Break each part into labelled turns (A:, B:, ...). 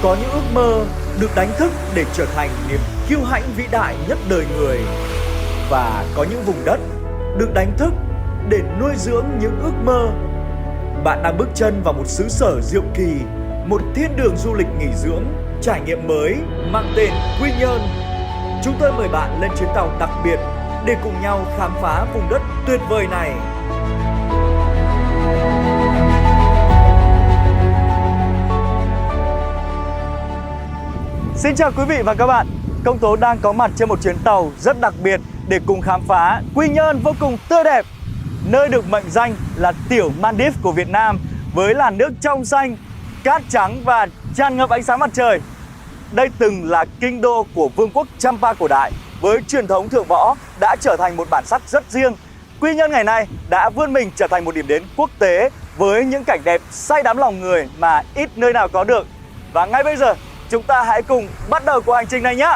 A: Có những ước mơ được đánh thức để trở thành niềm kiêu hãnh vĩ đại nhất đời người. Và có những vùng đất được đánh thức để nuôi dưỡng những ước mơ. Bạn đang bước chân vào một xứ sở diệu kỳ, một thiên đường du lịch nghỉ dưỡng, trải nghiệm mới mang tên Quy Nhơn. Chúng tôi mời bạn lên chuyến tàu đặc biệt để cùng nhau khám phá vùng đất tuyệt vời này. Xin chào quý vị và các bạn. Công Tố đang có mặt trên một chuyến tàu rất đặc biệt để cùng khám phá Quy Nhơn vô cùng tươi đẹp, nơi được mệnh danh là tiểu Maldives của Việt Nam, với làn nước trong xanh, cát trắng và tràn ngập ánh sáng mặt trời. Đây từng là kinh đô của vương quốc Champa cổ đại, với truyền thống thượng võ đã trở thành một bản sắc rất riêng. Quy Nhơn ngày nay đã vươn mình trở thành một điểm đến quốc tế với những cảnh đẹp say đắm lòng người mà ít nơi nào có được. Và ngay bây giờ, chúng ta hãy cùng bắt đầu cuộc hành trình này nhé!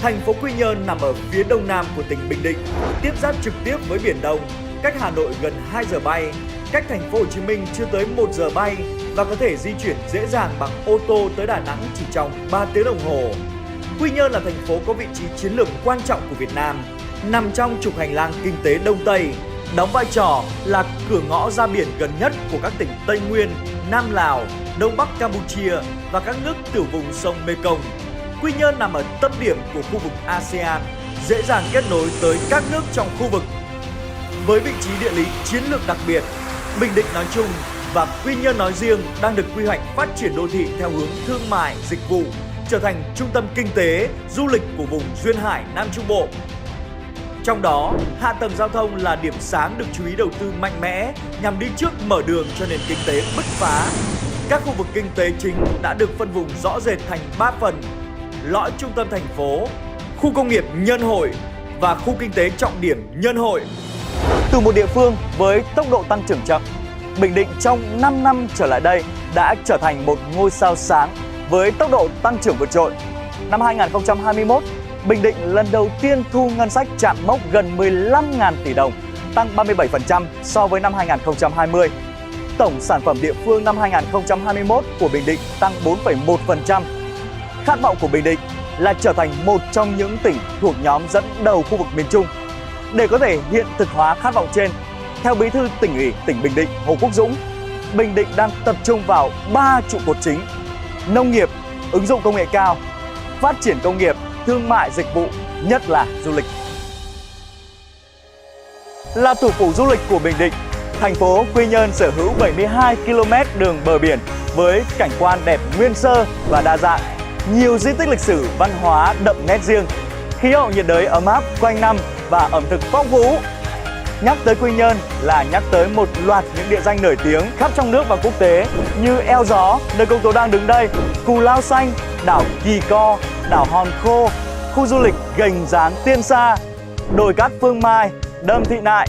A: Thành phố Quy Nhơn nằm ở phía đông nam của tỉnh Bình Định, tiếp giáp trực tiếp với Biển Đông, cách Hà Nội gần 2 giờ bay, cách thành phố Hồ Chí Minh chưa tới 1 giờ bay và có thể di chuyển dễ dàng bằng ô tô tới Đà Nẵng chỉ trong 3 tiếng đồng hồ. Quy Nhơn là thành phố có vị trí chiến lược quan trọng của Việt Nam, nằm trong trục hành lang kinh tế Đông Tây, đóng vai trò là cửa ngõ ra biển gần nhất của các tỉnh Tây Nguyên, Nam Lào, Đông Bắc Campuchia và các nước tiểu vùng sông Mekong. Quy Nhơn nằm ở tâm điểm của khu vực ASEAN, dễ dàng kết nối tới các nước trong khu vực. Với vị trí địa lý chiến lược đặc biệt, Bình Định nói chung và Quy Nhơn nói riêng đang được quy hoạch phát triển đô thị theo hướng thương mại, dịch vụ, trở thành trung tâm kinh tế, du lịch của vùng Duyên Hải Nam Trung Bộ. Trong đó, hạ tầng giao thông là điểm sáng được chú ý đầu tư mạnh mẽ nhằm đi trước mở đường cho nền kinh tế bứt phá. Các khu vực kinh tế chính đã được phân vùng rõ rệt thành 3 phần: lõi trung tâm thành phố, khu công nghiệp Nhân Hội và khu kinh tế trọng điểm Nhân Hội. Từ một địa phương với tốc độ tăng trưởng chậm, Bình Định trong 5 năm trở lại đây đã trở thành một ngôi sao sáng với tốc độ tăng trưởng vượt trội. Năm 2021, Bình Định lần đầu tiên thu ngân sách chạm mốc gần 15.000 tỷ đồng, tăng 37% so với năm 2020. Tổng sản phẩm địa phương năm 2021 của Bình Định tăng 4,1%. Khát vọng của Bình Định là trở thành một trong những tỉnh thuộc nhóm dẫn đầu khu vực miền Trung. Để có thể hiện thực hóa khát vọng trên, theo Bí thư Tỉnh ủy tỉnh Bình Định Hồ Quốc Dũng, Bình Định đang tập trung vào 3 trụ cột chính: nông nghiệp, ứng dụng công nghệ cao, phát triển công nghiệp, thương mại dịch vụ, nhất là du lịch. Là thủ phủ du lịch của Bình Định, thành phố Quy Nhơn sở hữu 72 km đường bờ biển với cảnh quan đẹp nguyên sơ và đa dạng, nhiều di tích lịch sử văn hóa đậm nét riêng, khí hậu nhiệt đới ấm áp quanh năm và ẩm thực phong phú. Nhắc tới Quy Nhơn là nhắc tới một loạt những địa danh nổi tiếng khắp trong nước và quốc tế như Eo Gió, nơi Công Tố đang đứng đây, Cù Lao Xanh, đảo Kỳ Co, đảo Hòn Khô, khu du lịch Gành Ráng Tiên Sa, đồi cát Phương Mai, Đầm Thị Nại.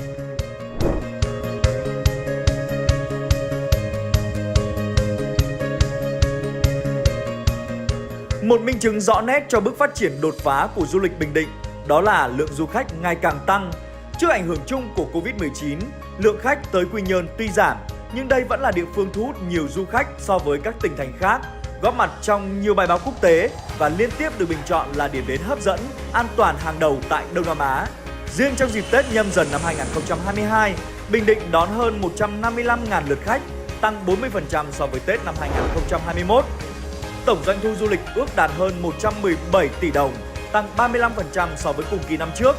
A: Một minh chứng rõ nét cho bước phát triển đột phá của du lịch Bình Định đó là lượng du khách ngày càng tăng. Trước ảnh hưởng chung của Covid-19, lượng khách tới Quy Nhơn tuy giảm, nhưng đây vẫn là địa phương thu hút nhiều du khách so với các tỉnh thành khác, góp mặt trong nhiều bài báo quốc tế và liên tiếp được bình chọn là điểm đến hấp dẫn, an toàn hàng đầu tại Đông Nam Á. Riêng trong dịp Tết Nhâm Dần năm 2022, Bình Định đón hơn 155.000 lượt khách, tăng 40% so với Tết năm 2021. Tổng doanh thu du lịch ước đạt hơn 117 tỷ đồng, tăng 35% so với cùng kỳ năm trước.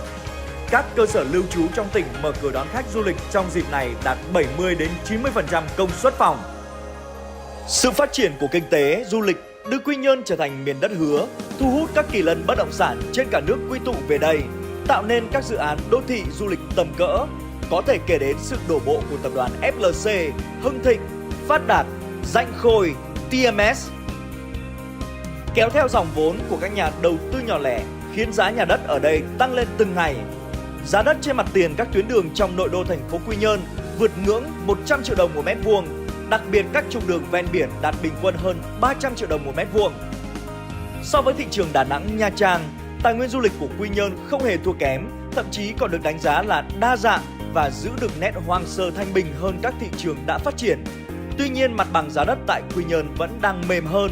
A: Các cơ sở lưu trú trong tỉnh mở cửa đón khách du lịch trong dịp này đạt 70-90% công suất phòng. Sự phát triển của kinh tế, du lịch đưa Quy Nhơn trở thành miền đất hứa, thu hút các kỳ lân bất động sản trên cả nước quy tụ về đây, tạo nên các dự án đô thị du lịch tầm cỡ. Có thể kể đến sự đổ bộ của tập đoàn FLC, Hưng Thịnh, Phát Đạt, Rãnh Khôi, TMS. Kéo theo dòng vốn của các nhà đầu tư nhỏ lẻ khiến giá nhà đất ở đây tăng lên từng ngày. Giá đất trên mặt tiền các tuyến đường trong nội đô thành phố Quy Nhơn vượt ngưỡng 100 triệu đồng một mét vuông, Đặc biệt các trục đường ven biển đạt bình quân hơn 300 triệu đồng một mét vuông. So với thị trường Đà Nẵng, Nha Trang, tài nguyên du lịch của Quy Nhơn không hề thua kém, thậm chí còn được đánh giá là đa dạng và giữ được nét hoang sơ thanh bình hơn các thị trường đã phát triển. Tuy nhiên, mặt bằng giá đất tại Quy Nhơn vẫn đang mềm hơn,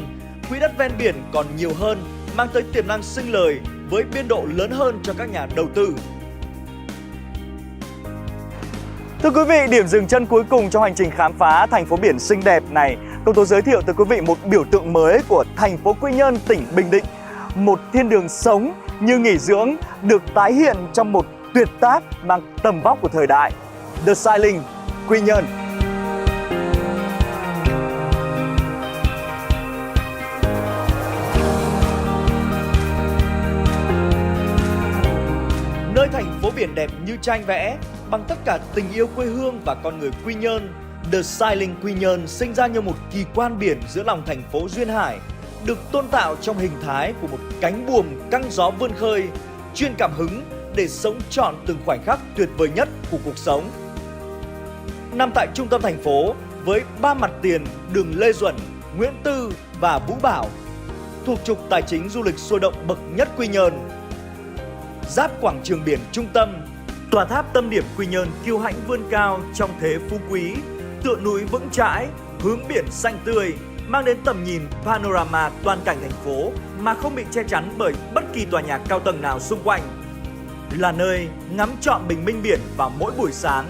A: quỹ đất ven biển còn nhiều hơn, mang tới tiềm năng sinh lời với biên độ lớn hơn cho các nhà đầu tư. Thưa quý vị, điểm dừng chân cuối cùng trong hành trình khám phá thành phố biển xinh đẹp này, công tố giới thiệu tới quý vị một biểu tượng mới của thành phố Quy Nhơn, tỉnh Bình Định. Một thiên đường sống như nghỉ dưỡng được tái hiện trong một tuyệt tác mang tầm vóc của thời đại. The Sailing, Quy Nhơn. Nơi thành phố biển đẹp như tranh vẽ, bằng tất cả tình yêu quê hương và con người Quy Nhơn, The Sailing Quy Nhơn sinh ra như một kỳ quan biển giữa lòng thành phố duyên hải, được tôn tạo trong hình thái của một cánh buồm căng gió vươn khơi, truyền cảm hứng để sống trọn từng khoảnh khắc tuyệt vời nhất của cuộc sống. Nằm tại trung tâm thành phố với 3 mặt tiền đường Lê Duẩn, Nguyễn Tư và Vũ Bảo, thuộc trục tài chính du lịch sôi động bậc nhất Quy Nhơn. Giáp quảng trường biển trung tâm, tòa tháp tâm điểm Quy Nhơn kiêu hãnh vươn cao trong thế phú quý, tựa núi vững chãi, hướng biển xanh tươi, mang đến tầm nhìn panorama toàn cảnh thành phố mà không bị che chắn bởi bất kỳ tòa nhà cao tầng nào xung quanh. Là nơi ngắm trọn bình minh biển vào mỗi buổi sáng,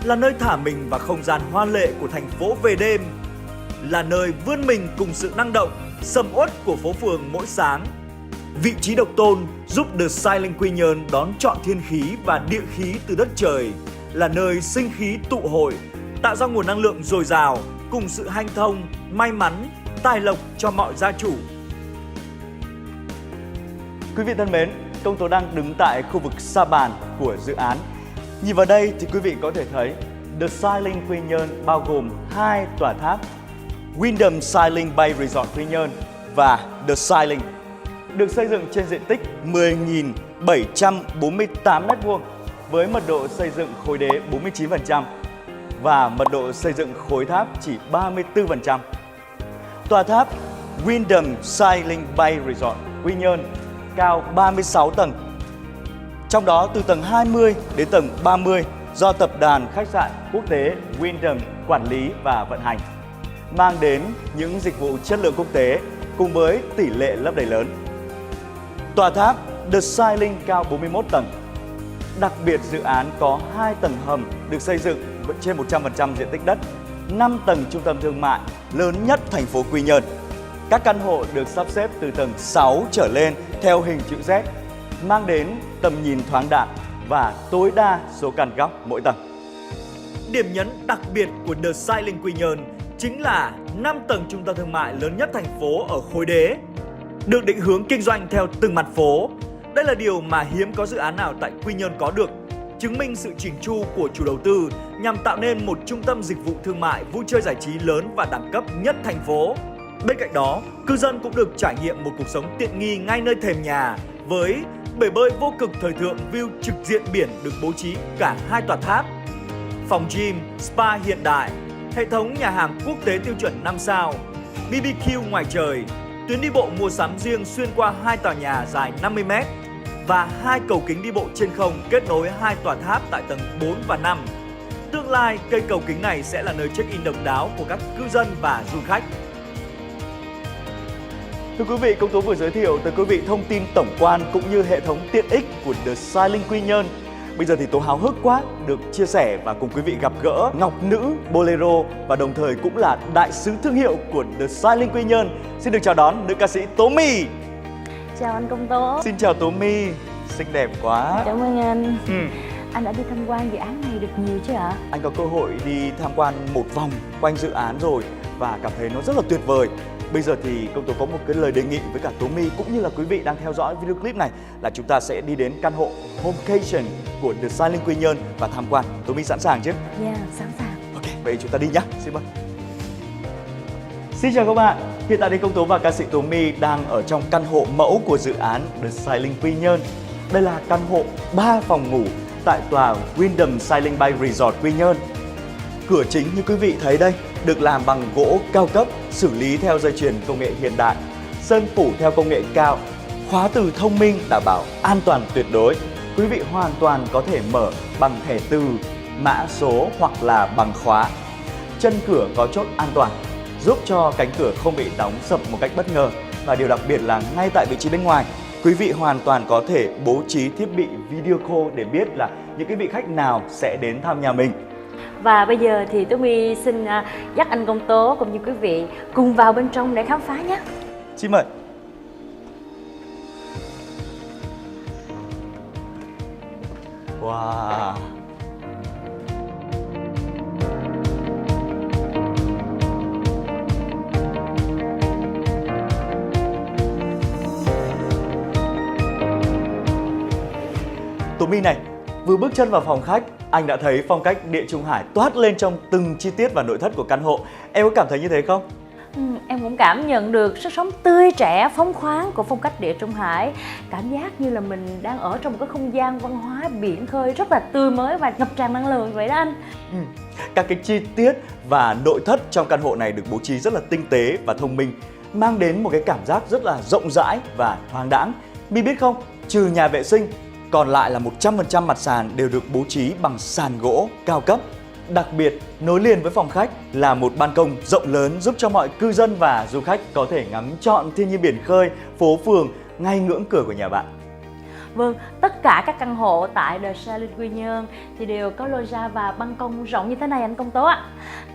A: là nơi thả mình vào không gian hoa lệ của thành phố về đêm, là nơi vươn mình cùng sự năng động, sầm uất của phố phường mỗi sáng. Vị trí độc tôn giúp The Sailing Quy Nhơn đón trọn thiên khí và địa khí từ đất trời, là nơi sinh khí tụ hội, tạo ra nguồn năng lượng dồi dào cùng sự hanh thông, may mắn, tài lộc cho mọi gia chủ. Quý vị thân mến, công tố đang đứng tại khu vực sa bàn của dự án. Nhìn vào đây thì quý vị có thể thấy The Sailing Quy Nhơn bao gồm 2 tòa tháp, Wyndham Sailing Bay Resort Quy Nhơn và The Sailing, được xây dựng trên diện tích 10.748 m² với mật độ xây dựng khối đế 49% và mật độ xây dựng khối tháp chỉ 34%. Tòa tháp Wyndham Sailing Bay Resort Quy Nhơn cao 36 tầng, trong đó từ tầng 20 đến tầng 30 do tập đoàn khách sạn quốc tế Wyndham quản lý và vận hành, mang đến những dịch vụ chất lượng quốc tế cùng với tỷ lệ lấp đầy lớn. Tòa tháp The Sailing cao 41 tầng. Đặc biệt dự án có 2 tầng hầm được xây dựng trên 100% diện tích đất, 5 tầng trung tâm thương mại lớn nhất thành phố Quy Nhơn. Các căn hộ được sắp xếp từ tầng 6 trở lên theo hình chữ Z, mang đến tầm nhìn thoáng đạt và tối đa số căn góc mỗi tầng. Điểm nhấn đặc biệt của The Sailing Quy Nhơn chính là 5 tầng trung tâm thương mại lớn nhất thành phố ở khối đế, được định hướng kinh doanh theo từng mặt phố. Đây là điều mà hiếm có dự án nào tại Quy Nhơn có được, chứng minh sự chỉn chu của chủ đầu tư nhằm tạo nên một trung tâm dịch vụ thương mại vui chơi giải trí lớn và đẳng cấp nhất thành phố. Bên cạnh đó, cư dân cũng được trải nghiệm một cuộc sống tiện nghi ngay nơi thềm nhà với bể bơi vô cực thời thượng view trực diện biển được bố trí cả 2 tòa tháp, phòng gym, spa hiện đại, hệ thống nhà hàng quốc tế tiêu chuẩn 5 sao, BBQ ngoài trời, tuyến đi bộ mua sắm riêng xuyên qua 2 tòa nhà dài 50 m và 2 cầu kính đi bộ trên không kết nối 2 tòa tháp tại tầng 4 và 5. Tương lai, cây cầu kính này sẽ là nơi check-in độc đáo của các cư dân và du khách. Thưa quý vị, công tố vừa giới thiệu tới quý vị thông tin tổng quan cũng như hệ thống tiện ích của The Sailing Quy Nhơn. Bây giờ thì Tố háo hức quá được chia sẻ và cùng quý vị gặp gỡ ngọc nữ Bolero và đồng thời cũng là đại sứ thương hiệu của The Sailing Quy Nhơn. Xin được chào đón nữ ca sĩ Tố My.
B: Chào anh Công Tố.
A: Xin chào Tố My, xinh đẹp quá.
B: Cảm ơn anh. Anh đã đi tham quan dự án này được nhiều chứ ạ?
A: Anh có cơ hội đi tham quan một vòng quanh dự án rồi và cảm thấy nó rất là tuyệt vời. Bây giờ thì công tố có một cái lời đề nghị với cả Tố My cũng như là quý vị đang theo dõi video clip này là chúng ta sẽ đi đến căn hộ Homecation của The Sailing Quy Nhơn và tham quan. Tố My sẵn sàng chứ?
B: Dạ, sẵn sàng.
A: Ok, vậy chúng ta đi nhé. Xin mời. Xin chào các bạn. Hiện tại đây công tố và ca sĩ Tố My đang ở trong căn hộ mẫu của dự án The Sailing Quy Nhơn. Đây là căn hộ 3 phòng ngủ tại tòa Wyndham Sailing Bay Resort Quy Nhơn. Cửa chính như quý vị thấy đây được làm bằng gỗ cao cấp, xử lý theo dây chuyền công nghệ hiện đại, sơn phủ theo công nghệ cao, khóa từ thông minh đảm bảo an toàn tuyệt đối. Quý vị hoàn toàn có thể mở bằng thẻ từ, mã số hoặc là bằng khóa. Chân cửa có chốt an toàn, giúp cho cánh cửa không bị đóng sập một cách bất ngờ. Và điều đặc biệt là ngay tại vị trí bên ngoài, quý vị hoàn toàn có thể bố trí thiết bị video call để biết là những cái vị khách nào sẽ đến thăm nhà mình.
B: Và bây giờ thì Tú My xin dắt anh Công Tố cũng như quý vị cùng vào bên trong để khám phá nhé.
A: Xin mời. Wow. Tú My này, vừa bước chân vào phòng khách, anh đã thấy phong cách Địa Trung Hải toát lên trong từng chi tiết và nội thất của căn hộ. Em có cảm thấy như thế không?
B: Em cũng cảm nhận được sức sống tươi trẻ, phóng khoáng của phong cách Địa Trung Hải. Cảm giác như là mình đang ở trong một cái không gian văn hóa biển khơi rất là tươi mới và ngập tràn năng lượng vậy đó anh.
A: Các cái chi tiết và nội thất trong căn hộ này được bố trí rất là tinh tế và thông minh, mang đến một cái cảm giác rất là rộng rãi và thoáng đãng. My biết không, trừ nhà vệ sinh, còn lại là 100% mặt sàn đều được bố trí bằng sàn gỗ cao cấp. Đặc biệt, nối liền với phòng khách là một ban công rộng lớn giúp cho mọi cư dân và du khách có thể ngắm trọn thiên nhiên biển khơi, phố phường ngay ngưỡng cửa của nhà bạn.
B: Vâng, tất cả các căn hộ tại The Salin Quy Nhơn thì đều có lô ra và ban công rộng như thế này anh Công Tố ạ.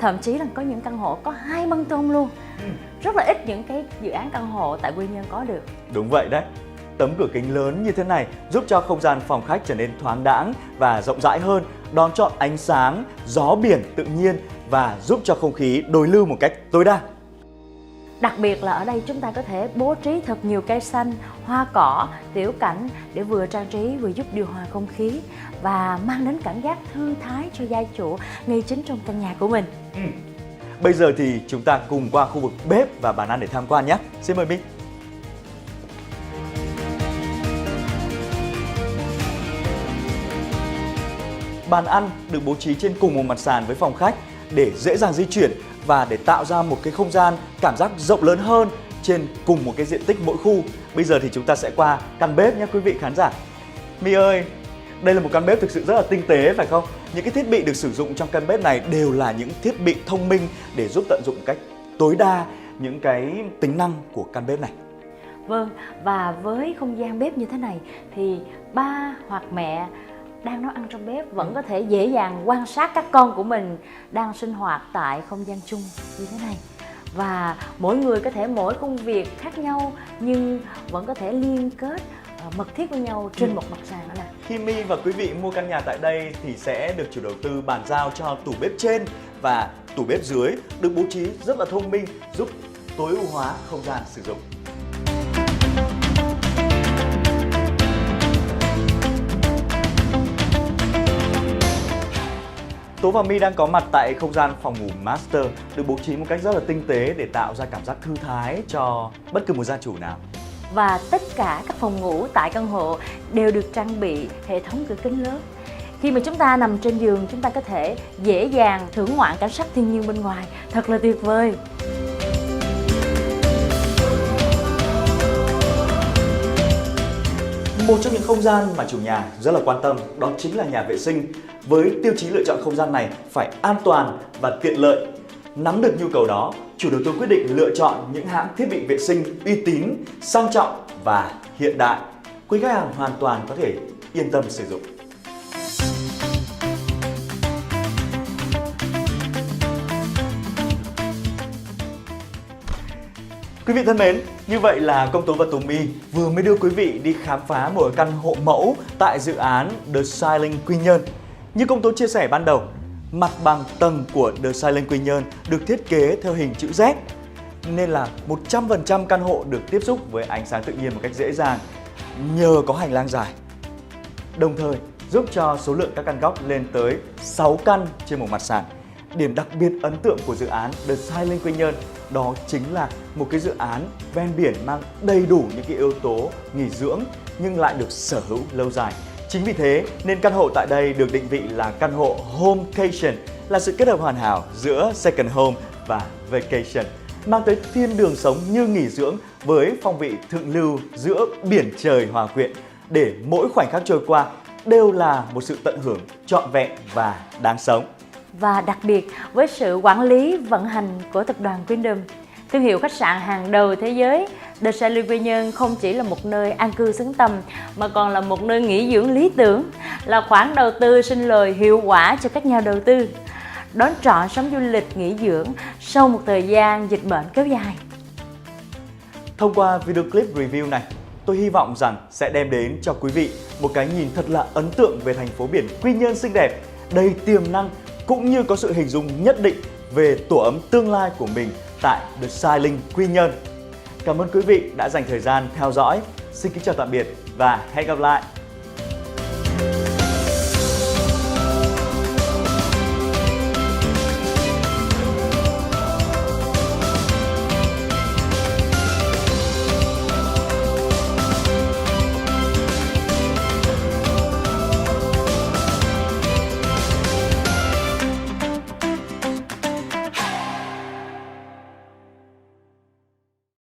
B: Thậm chí là có những căn hộ có 2 ban công luôn. Rất là ít những cái dự án căn hộ tại Quy Nhơn có được.
A: Đúng vậy đấy. Tấm cửa kính lớn như thế này giúp cho không gian phòng khách trở nên thoáng đãng và rộng rãi hơn, đón chọn ánh sáng, gió biển tự nhiên và giúp cho không khí đối lưu một cách tối đa.
B: Đặc biệt là ở đây chúng ta có thể bố trí thật nhiều cây xanh, hoa cỏ, tiểu cảnh để vừa trang trí vừa giúp điều hòa không khí và mang đến cảm giác thư thái cho gia chủ ngay chính trong căn nhà của mình.
A: Bây giờ thì chúng ta cùng qua khu vực bếp và bàn ăn để tham quan nhé. Xin mời My. Bàn ăn được bố trí trên cùng một mặt sàn với phòng khách để dễ dàng di chuyển và để tạo ra một cái không gian cảm giác rộng lớn hơn trên cùng một cái diện tích mỗi khu. Bây giờ thì chúng ta sẽ qua căn bếp nhé quý vị khán giả. My ơi, đây là một căn bếp thực sự rất là tinh tế phải không? Những cái thiết bị được sử dụng trong căn bếp này đều là những thiết bị thông minh để giúp tận dụng cách tối đa những cái tính năng của căn bếp này.
B: Vâng, và với không gian bếp như thế này thì ba hoặc mẹ đang nấu ăn trong bếp vẫn có thể dễ dàng quan sát các con của mình đang sinh hoạt tại không gian chung như thế này. Và mỗi người có thể mỗi công việc khác nhau nhưng vẫn có thể liên kết mật thiết với nhau trên một mặt sàn đó nè.
A: Khi My và quý vị mua căn nhà tại đây thì sẽ được chủ đầu tư bàn giao cho tủ bếp trên và tủ bếp dưới được bố trí rất là thông minh giúp tối ưu hóa không gian sử dụng. Tố và My đang có mặt tại không gian phòng ngủ Master được bố trí một cách rất là tinh tế để tạo ra cảm giác thư thái cho bất cứ một gia chủ nào.
B: Và tất cả các phòng ngủ tại căn hộ đều được trang bị hệ thống cửa kính lớn. Khi mà chúng ta nằm trên giường, chúng ta có thể dễ dàng thưởng ngoạn cảnh sắc thiên nhiên bên ngoài. Thật là tuyệt vời.
A: Một trong những không gian mà chủ nhà rất là quan tâm đó chính là nhà vệ sinh. Với tiêu chí lựa chọn không gian này phải an toàn và tiện lợi. Nắm được nhu cầu đó, chủ đầu tư quyết định lựa chọn những hãng thiết bị vệ sinh uy tín, sang trọng và hiện đại. Quý khách hàng hoàn toàn có thể yên tâm sử dụng. Quý vị thân mến, như vậy là Công Tố và Tú My vừa mới đưa quý vị đi khám phá một căn hộ mẫu tại dự án The Salin Quy Nhơn. Như Công Tố chia sẻ ban đầu, mặt bằng tầng của The Salin Quy Nhơn được thiết kế theo hình chữ Z, nên là 100% căn hộ được tiếp xúc với ánh sáng tự nhiên một cách dễ dàng nhờ có hành lang dài. Đồng thời giúp cho số lượng các căn góc lên tới 6 căn trên một mặt sàn. Điểm đặc biệt ấn tượng của dự án The Salin Quy Nhơn đó chính là một cái dự án ven biển mang đầy đủ những cái yếu tố nghỉ dưỡng nhưng lại được sở hữu lâu dài. Chính vì thế nên căn hộ tại đây được định vị là căn hộ Homecation, là sự kết hợp hoàn hảo giữa second home và vacation, mang tới thiên đường sống như nghỉ dưỡng với phong vị thượng lưu giữa biển trời hòa quyện, để mỗi khoảnh khắc trôi qua đều là một sự tận hưởng trọn vẹn và đáng sống.
B: Và đặc biệt với sự quản lý vận hành của tập đoàn Wyndham, thương hiệu khách sạn hàng đầu thế giới, The Sally Quy Nhơn không chỉ là một nơi an cư xứng tầm mà còn là một nơi nghỉ dưỡng lý tưởng, là khoản đầu tư sinh lời hiệu quả cho các nhà đầu tư đón trọn sống du lịch nghỉ dưỡng sau một thời gian dịch bệnh kéo dài.
A: Thông qua video clip review này, tôi hy vọng rằng sẽ đem đến cho quý vị một cái nhìn thật là ấn tượng về thành phố biển Quy Nhơn xinh đẹp, đầy tiềm năng, cũng như có sự hình dung nhất định về tổ ấm tương lai của mình tại The Sailing Quy Nhơn. Cảm ơn quý vị đã dành thời gian theo dõi. Xin kính chào tạm biệt và hẹn gặp lại!